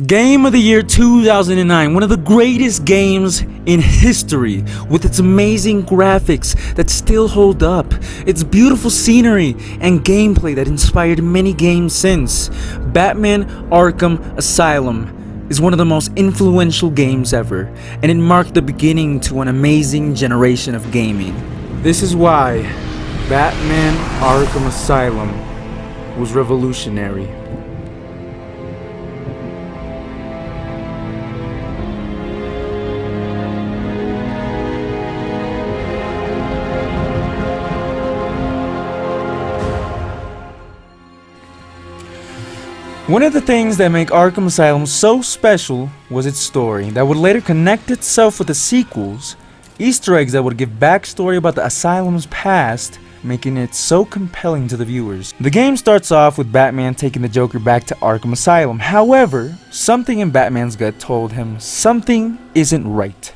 Game of the year 2009, one of the greatest games in history, with its amazing graphics that still hold up, its beautiful scenery and gameplay that inspired many games since. Batman Arkham Asylum is one of the most influential games ever, and it marked the beginning to an amazing generation of gaming. This is why Batman Arkham Asylum was revolutionary. One of the things that make Arkham Asylum so special was its story that would later connect itself with the sequels, Easter eggs that would give backstory about the Asylum's past, making it so compelling to the viewers. The game starts off with Batman taking the Joker back to Arkham Asylum. However, something in Batman's gut told him something isn't right,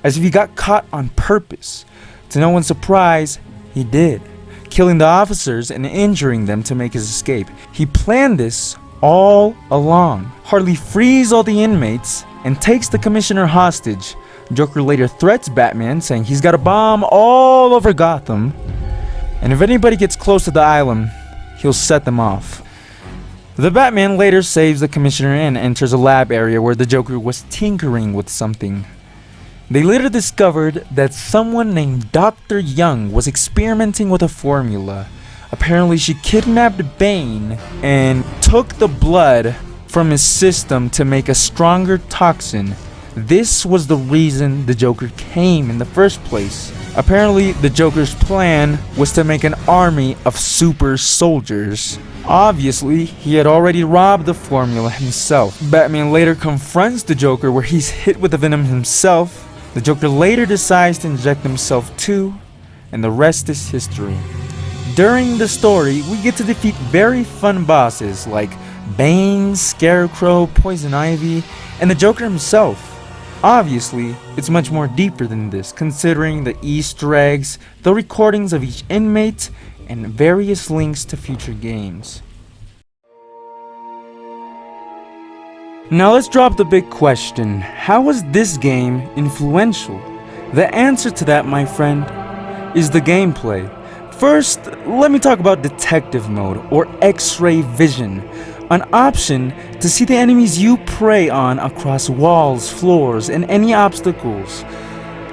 as if he got caught on purpose. To no one's surprise, he did, killing the officers and injuring them to make his escape. He planned this all along. Harley frees all the inmates and takes the commissioner hostage. Joker later threats Batman, saying he's got a bomb all over Gotham, and if anybody gets close to the island, he'll set them off. The Batman later saves the commissioner and enters a lab area where the Joker was tinkering with something. They later discovered that someone named Dr. Young was experimenting with a formula. Apparently she kidnapped Bane and took the blood from his system to make a stronger toxin. This was the reason the Joker came in the first place. Apparently the Joker's plan was to make an army of super soldiers. Obviously, he had already robbed the formula himself. Batman later confronts the Joker where he's hit with the venom himself. The Joker later decides to inject himself too, and the rest is history. During the story, we get to defeat very fun bosses like Bane, Scarecrow, Poison Ivy, and the Joker himself. Obviously, it's much more deeper than this, considering the Easter eggs, the recordings of each inmate, and various links to future games. Now let's drop the big question: how was this game influential? The answer to that, my friend, is the gameplay. First, let me talk about Detective Mode, or X-Ray Vision, an option to see the enemies you prey on across walls, floors, and any obstacles.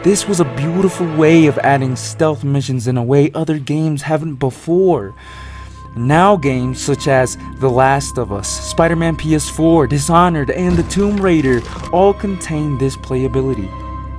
This was a beautiful way of adding stealth missions in a way other games haven't before. Now games such as The Last of Us, Spider-Man PS4, Dishonored, and The Tomb Raider all contain this playability.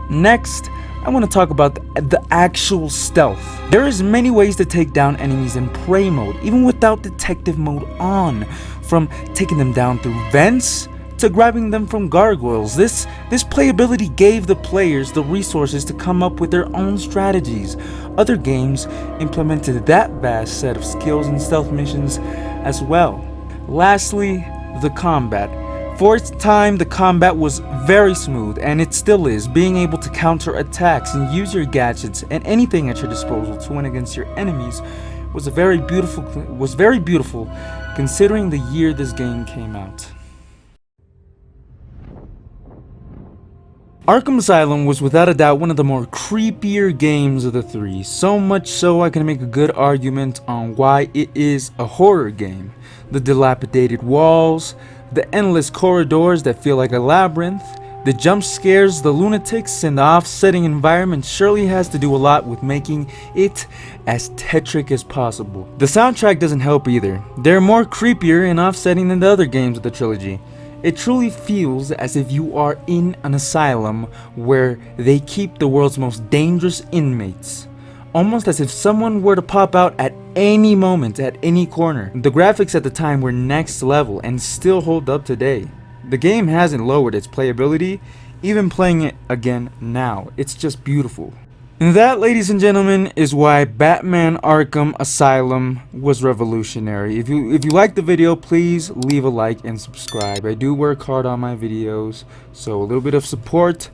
Next, I want to talk about the actual stealth. There is many ways to take down enemies in prey mode, even without detective mode on. From taking them down through vents, to grabbing them from gargoyles. This playability gave the players the resources to come up with their own strategies. Other games implemented that vast set of skills and stealth missions as well. Lastly, the combat. For its time, the combat was very smooth, and it still is. Being able to counter attacks and use your gadgets and anything at your disposal to win against your enemies was very beautiful considering the year this game came out. Arkham Asylum was without a doubt one of the more creepier games of the three, so much so I can make a good argument on why it is a horror game. The dilapidated walls, the endless corridors that feel like a labyrinth, the jump scares, the lunatics, and the offsetting environment surely has to do a lot with making it as tetric as possible. The soundtrack doesn't help either. They're more creepier and offsetting than the other games of the trilogy. It truly feels as if you are in an asylum where they keep the world's most dangerous inmates. Almost as if someone were to pop out at any moment, at any corner. The graphics at the time were next level and still hold up today. The game hasn't lowered its playability, even playing it again now. It's just beautiful. And that, ladies and gentlemen, is why Batman Arkham Asylum was revolutionary. If you liked the video, please leave a like and subscribe. I do work hard on my videos, so a little bit of support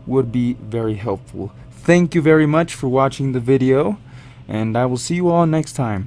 would be very helpful. Thank you very much for watching the video, and I will see you all next time.